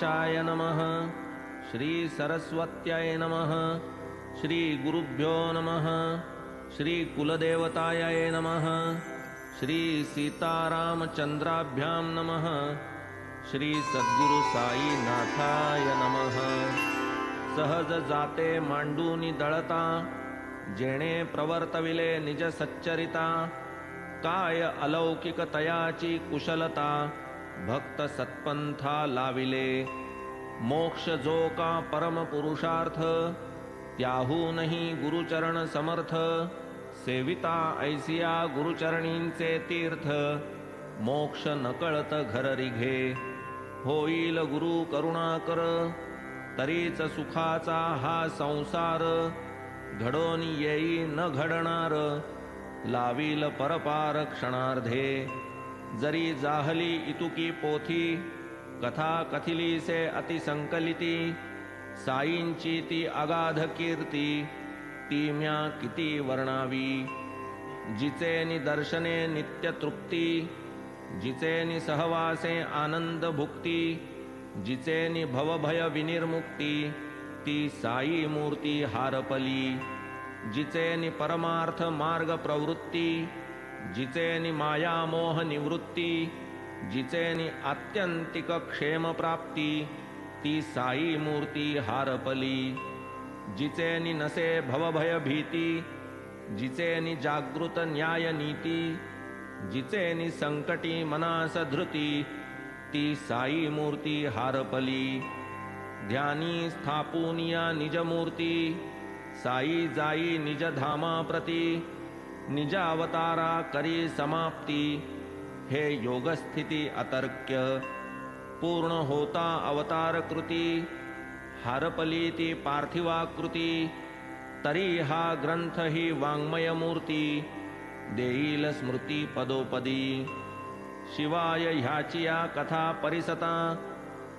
Shy नमः। श्री सरस्वत्यै नमः। श्री गुरुभ्यो नमः। श्री कुलदेवतायै नमः। श्री सीतारामचंद्राभ्यां नमः। श्री सद्गुरु साईनाथाय नमः। सहज जाते मांडूनी दळता, जेणे प्रवर्तविले निज सच्चरिता। काय अलौकिक तयाची कुशलता, भक्त सत्पंथा लाविले। मोक्ष जो का परम पुरुषार्थ, त्याहूनही गुरुचरण समर्थ। सेविता ऐसिया गुरुचरणींचे तीर्थ, मोक्ष नकळत घर रिघे। होईल गुरु करुणाकर, तरीच सुखाचा हा संसार। घडोन येई न घडणार, लावील परपार क्षणार्धे। जरी जाहली इतुकी पोथी, कथा कथिली से अतिसंकलिती। साईंची ती अगाध कीर्ती, ती म्या किती वर्णावी। जिचे निदर्शने नित्य तृप्ती, जिचे नि सहवासे आनंद भुक्ती। जिचे नि भवभय विनिर्मुक्ती, ती साई मूर्ती हारपली। जिचे नि परमार्थ मार्ग प्रवृत्ती, जिचे नि माया मोह निवृत्ती। जिचे नि आत्यंतिक क्षेम प्राप्ती, ती साई मूर्ती हारपली। जिचे नि नसे भवभय भीती, जिचे नि जागृत न्याय नीती। जिचे नि संकटी मनास धृती, ती साई मूर्ती हारपली। ध्यानी स्थापूनिया निज मूर्ती, साई जाई निज धामा प्रती। निज अवतारा करी समाप्ती, हे योगस्थिती अतर्क्य। पूर्ण होता अवतार कृती, हारपली ती पार्थिवाकृती। तरी हा ग्रंथ ही वाङ्मय मूर्ती, देईल स्मृती पदोपदी। शिवाय ह्याचिया कथा परिसता,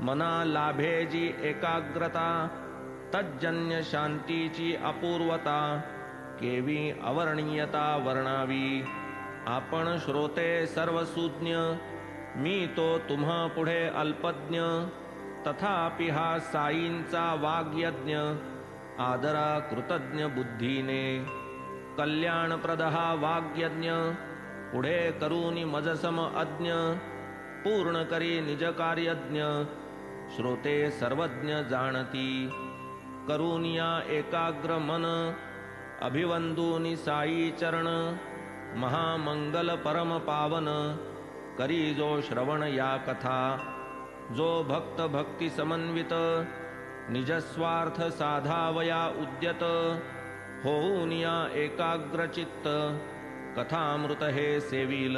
मना लाभे जी एकाग्रता। तज्जन्य शांतीची अपूर्वता, केवी अवर्णीयता वर्णावी। आपण श्रोते सर्वसूज्ञ, मी तो तुम्हा पुढे अल्पज्ञ। तथापि हा साईंचा वाग्यज्ञ, आदरा कृतज्ञ बुद्धीने। कल्याणप्रद हा वाग्यज्ञ, पुढे करूनी मजसम अज्ञ। पूर्ण करी निज कार्यज्ञ, श्रोते सर्वज्ञ जाणती। करूनिया एकाग्र मन, अभिवंदूनि साई चरण। महामंगल परम पावन, करी जो श्रवण या कथा। जो भक्त भक्ति समन्वित, निजस्वार्थ साधावया उद्यत। होऊनिया एकाग्र चित्त, कथामृत हे सेविल।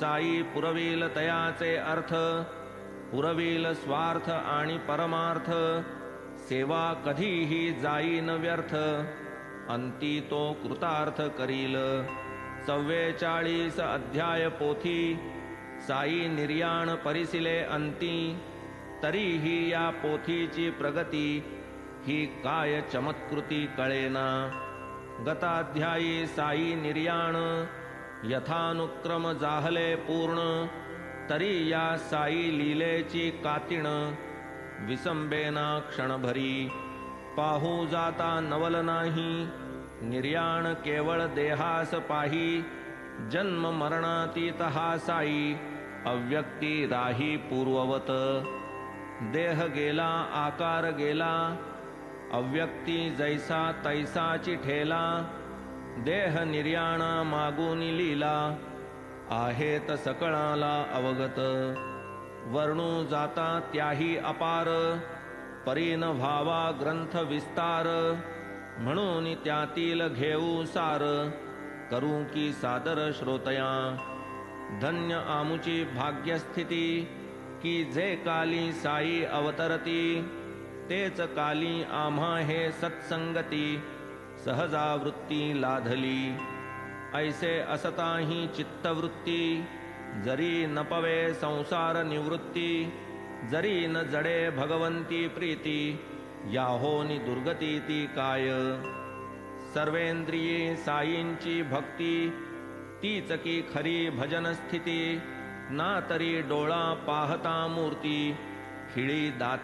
साई पुरविल तयाचे अर्थ, पुरविल स्वार्थ आणि परमार्थ। सेवा कधीही जाई न व्यर्थ, अंती तो कृतार्थ करील। 44 अध्याय पोथी, साई निर्याण परिसिले अंती। तरीही या पोथीची प्रगती, ही काय चमत्कृती कळेना। गताध्यायी साई निर्याण, यथानुक्रम जाहले पूर्ण। तरी या साई लीलेची कातिण, विसंबेना क्षणभरी। पाहू जाता नवल नाही, निर्याण केवळ देहास पाही। जन्म मरणातीत हा साई, अव्यक्ती राही पूर्ववत। देह गेला आकार गेला, अव्यक्ती जैसा तैसाची ठेला। देह निर्याणा मागूनी लीला, आहेत सकळाला अवगत। वर्णू जाता त्याही अपार, परीन भावा ग्रंथ विस्तार। म्हणून त्यातील घेऊ सार, करू की सादर श्रोतया। धन्य आमुची भाग्यस्थिती, की जे काली साई अवतरती। तेच काली आम्हा हे सत्संगती, सहजावृत्ती लाधली। ऐसे असताही चित्तवृत्ती, जरी न पवे संसार निवृत्ती। जरी न जडे भगवंती प्रीती, याहोनी दुर्गती ती काय। सर्वेंद्रिये साईंची भक्ती, तीच की खरी भजन स्थिती। ना तरी डोळा पाहता मूर्ती, खिळी दात